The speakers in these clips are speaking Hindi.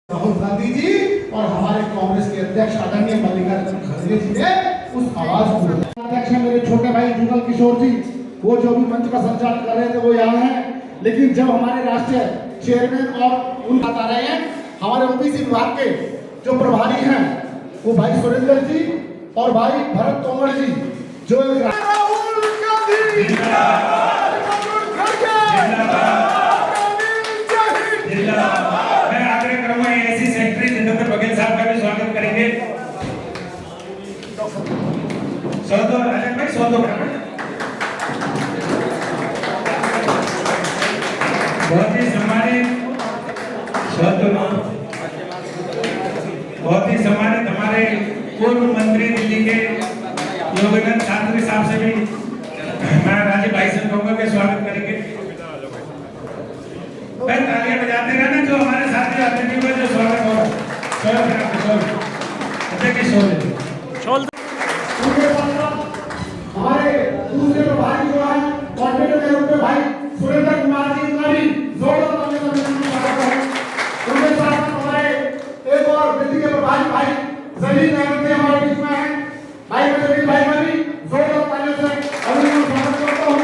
राहुल गांधी जी और हमारे कांग्रेस के अध्यक्ष आदरणीय मल्लिकार्जुन खड़गे जी ने उस आवाज को अध्यक्ष मेरे छोटे भाई जुगल किशोर जी, वो जो भी मंच का संचालन कर रहे थे वो यहाँ हैं, लेकिन जब हमारे राष्ट्रीय चेयरमैन और उन बता रहे हैं हमारे ओबीसी विभाग के जो प्रभारी हैं वो भाई सुरेंद्र जी और भाई भरत तोमर जी, जो राहुल गांधी बघेल साहब का भी स्वागत करेंगे। सौदो राजन भाई सौदो बहुत ही सम्मानित हमारे पूर्व मंत्री दिल्ली के योगेंद्र छात्री साहब से भी मैं राजीव भाई से कहूंगा कि स्वागत करेंगे। तालियां बजाते रहना जो हमारे साथी अतिथि को जो स्वागत होगा। हमारे दूसरे भाई जो है कॉन्टिनेंटल के भाई सुरेंद्र कुमार जी का भी जोरदार उनके साथ हमारे एक और दिल्ली के भाई भाई जलील अहमद हमारे बीच में हैं। भाई जलील भाई का भी जोरदार तालियों से अभिनंदन स्वागत करता हूँ।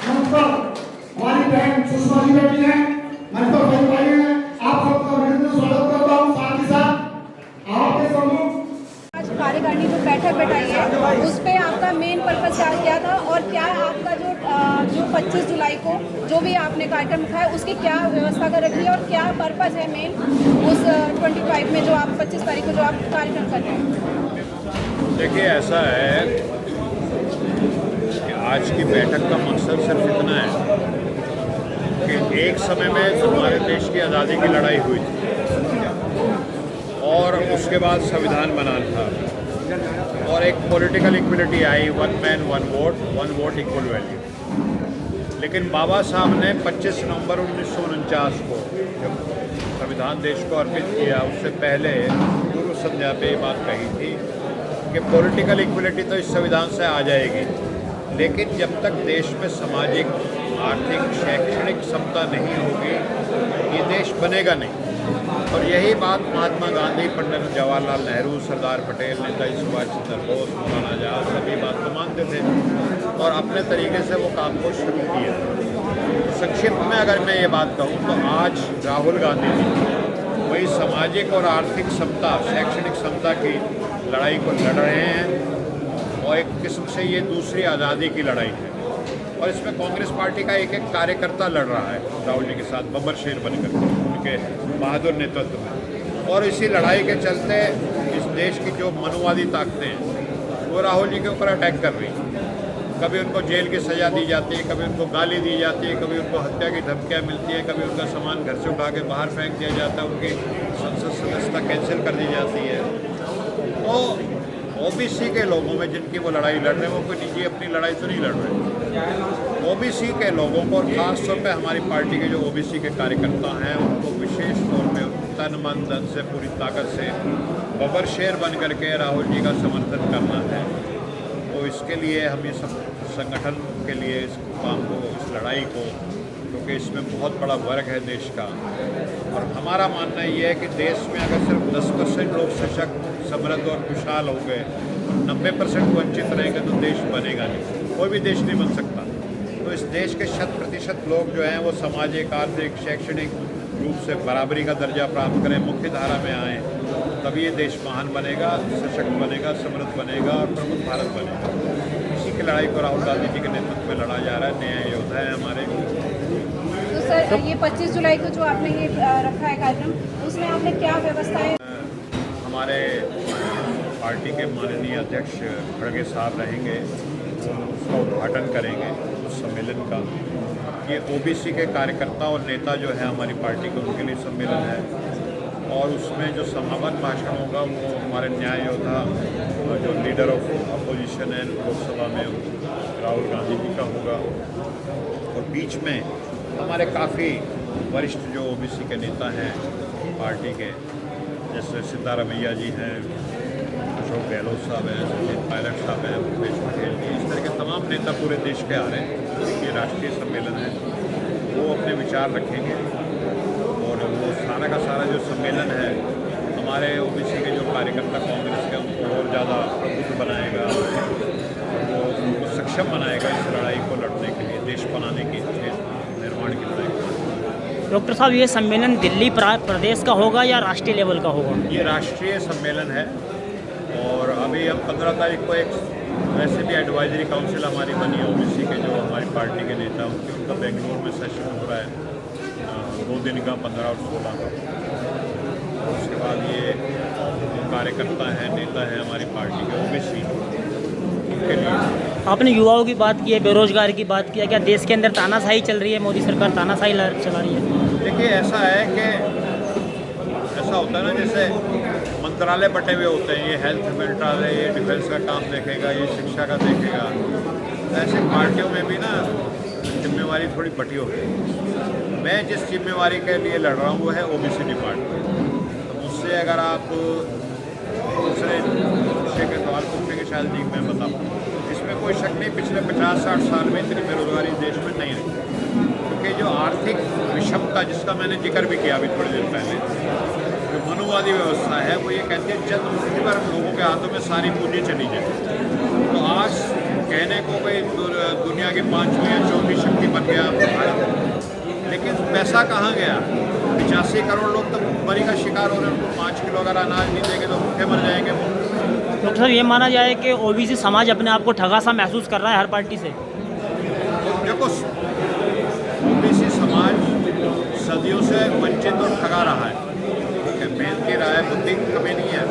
नमस्कार, हमारी बहन सुषमा जी बैठी हैं, मंत्र भाई भाई हैं, आप सबका अभिनंदन स्वागत करता हूँ। साथ ही साथ आपके सम्मुख कार्यकारिणी जो बैठक बैठाई है उस पे आपका मेन पर्पस क्या था और क्या आपका जो 25 जुलाई को जो भी आपने कार्यक्रम रखा है उसकी क्या व्यवस्था कर रखी है और क्या पर्पस है मेन उस 25 में जो आप 25 तारीख को जो आप कार्यक्रम कर रहे हैं? देखिए, ऐसा है कि आज की बैठक का मकसद सिर्फ इतना है कि एक समय में हमारे देश की आज़ादी की लड़ाई हुई थी और उसके बाद संविधान बना था और एक पॉलिटिकल इक्वलिटी आई, one man one vote equal value. लेकिन बाबा साहब ने 25 नवंबर 1949 को जब संविधान देश को अर्पित किया उससे पहले पूर्व संध्या पे ये बात कही थी कि पॉलिटिकल इक्वलिटी तो इस संविधान से आ जाएगी, लेकिन जब तक देश में सामाजिक, आर्थिक, शैक्षणिक समता नहीं होगी ये देश बनेगा नहीं। और यही बात महात्मा गांधी, पंडित जवाहरलाल नेहरू, सरदार पटेल, नेताजी सुभाष चंद्र बोस, मौलाना आजाद सभी बात को मानते थे और अपने तरीके से वो काम को शुरू किया। संक्षिप्त में अगर मैं ये बात कहूँ तो आज राहुल गांधी जी वही सामाजिक और आर्थिक समता, शैक्षणिक समता की लड़ाई को लड़ रहे हैं और एक किस्म से ये दूसरी आज़ादी की लड़ाई है और इसमें कांग्रेस पार्टी का एक एक कार्यकर्ता लड़ रहा है राहुल जी के साथ बब्बर शेर बनकर उनके बहादुर नेतृत्व में। और इसी लड़ाई के चलते इस देश की जो मनुवादी ताकतें हैं वो राहुल जी के ऊपर अटैक कर रही हैं। कभी उनको जेल की सज़ा दी जाती है, कभी उनको गाली दी जाती है, कभी उनको हत्या की धमकियाँ मिलती है, कभी उनका सामान घर से उठा के बाहर फेंक दिया जाता है, उनकी संसद सदस्यता कैंसिल कर दी जाती है। तो ओबीसी के लोगों में जिनकी वो लड़ाई लड़ रहे हैं वो कोई निजी अपनी लड़ाई तो नहीं लड़ रहे। ओबीसी के लोगों को और ख़ास तौर पे हमारी पार्टी के जो ओबीसी के कार्यकर्ता हैं उनको विशेष तौर पे तन मन धन से पूरी ताकत से बब्बर शेर बन करके राहुल जी का समर्थन करना है। तो इसके लिए हम ये सब संगठन के लिए इस काम को, इस लड़ाई को, क्योंकि इसमें बहुत बड़ा वर्ग है देश का और हमारा मानना ये है कि देश में अगर सिर्फ 10% लोग सशक्त, समृद्ध और खुशहाल हो गए और 90% वंचित रहेंगे तो देश बनेगा नहीं, कोई भी देश नहीं बन सकता। तो इस देश के 100% लोग जो हैं वो सामाजिक, आर्थिक, शैक्षणिक रूप से बराबरी का दर्जा प्राप्त करें, मुख्य धारा में आएँ, तभी ये देश महान बनेगा, सशक्त बनेगा, समृद्ध बनेगा और प्रमुख भारत बनेगा। इसी की लड़ाई को राहुल गांधी जी के नेतृत्व में लड़ा जा रहा है, न्याय योद्धा है हमारे। तो सर ये 25 जुलाई को जो आपने ये रखा है कार्यक्रम उसमें आपने क्या व्यवस्थाएं? हमारे पार्टी के माननीय अध्यक्ष खड़गे साहब रहेंगे, उसका उद्घाटन करेंगे उस सम्मेलन का। ये ओबीसी के कार्यकर्ता और नेता जो है हमारी पार्टी के उनके लिए सम्मेलन है और उसमें जो समापन भाषण होगा वो हमारे न्याय योद्धा जो लीडर ऑफ अपोजिशन है लोकसभा में राहुल गांधी जी का होगा और बीच में हमारे काफ़ी वरिष्ठ जो ओबीसी के नेता हैं पार्टी के, जैसे सिद्धारमैया जी हैं, अशोक गहलोत साहब हैं, सचिन पायलट साहब हैं, भूपेश पटेल जी, इस तरह के तमाम नेता पूरे देश के आ रहे हैं। ये राष्ट्रीय सम्मेलन है, वो अपने विचार रखेंगे और वो सारा का सारा जो सम्मेलन है हमारे ओबीसी के जो कार्यकर्ता कांग्रेस के उनको और ज़्यादा प्रबुद्ध बनाएगा, वो उनको सक्षम बनाएगा इस लड़ाई को लड़ने के लिए, देश बनाने की, देश निर्माण की लड़ाई। डॉक्टर साहब, ये सम्मेलन दिल्ली प्रदेश का होगा या राष्ट्रीय लेवल का होगा? ये राष्ट्रीय सम्मेलन है और अभी हम 15 तारीख को एक वैसे भी एडवाइजरी काउंसिल हमारी बनी है ओबीसी के, जो हमारी पार्टी के नेता उनकी, उनका बेंगलुरु में सेशन हो रहा है 2 दिन का, 15 और 16 का। उसके बाद ये जो कार्यकर्ता हैं, नेता हैं हमारी पार्टी के ओबीसी, उनके लिए। आपने युवाओं की बात की है, बेरोजगार की बात की है, क्या देश के अंदर तानाशाही चल रही है? मोदी सरकार तानाशाही चला रही है? देखिए, ऐसा है कि ऐसा होता है ना, जैसे मंत्रालय बटे हुए होते हैं, ये हेल्थ मंत्रालय, ये डिफेंस का काम देखेगा, ये शिक्षा का देखेगा, ऐसे पार्टियों में भी ना जिम्मेवारी थोड़ी बटी होती है। मैं जिस जिम्मेवारी के लिए लड़ रहा हूँ वो है ओबीसी डिपार्टमेंट। तो मुझसे अगर आप दूसरे विषय के सवाल पूछेंगे, शायद जी मैं बताऊँ, इसमें कोई शक नहीं, पिछले 50-60 साल में इतनी बेरोजगारी देश में नहीं रही, क्योंकि जो आर्थिक विषमता जिसका मैंने जिक्र भी किया अभी थोड़ी देर पहले, जो मनुवादी व्यवस्था है वो ये कहती है चंद मुट्ठी भर लोगों के हाथों में सारी पूंजी चली जाए। तो आज कहने को भाई दुनिया की 5वीं या 4वीं शक्ति बन गया भारत, लेकिन पैसा कहाँ गया? 85 करोड़ लोग तो भूखमरी का शिकार हो रहे हैं, उनको 5 किलो अगर अनाज नहीं देंगे तो भूखे मर जाएंगे वो। डॉक्टर साहब, ये माना जाए कि ओबीसी समाज अपने आप को ठगा सा महसूस कर रहा है हर पार्टी से? देखो, ओबीसी समाज सदियों से वंचित और ठगा रहा है, मेहनती रहा है, बुद्धि की कमी नहीं है,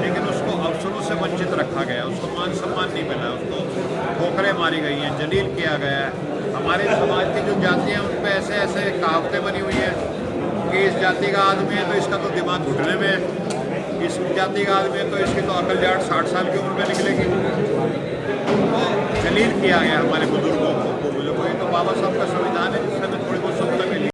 लेकिन उसको अवसरों से वंचित रखा गया, उसको मान सम्मान नहीं मिला, उसको ठोकरें मारी गई हैं, जलील किया गया है। हमारे समाज की जो जातियाँ उन पर ऐसे ऐसे कहावतें बनी हुई हैं कि इस जाति का आदमी है तो इसका तो दिमाग घुटने में है, इस जाति का आदमी है तो इसकी तो अकल जाट 60 साल की उम्र में निकलेगी। तो जलील किया गया हमारे बुजुर्गों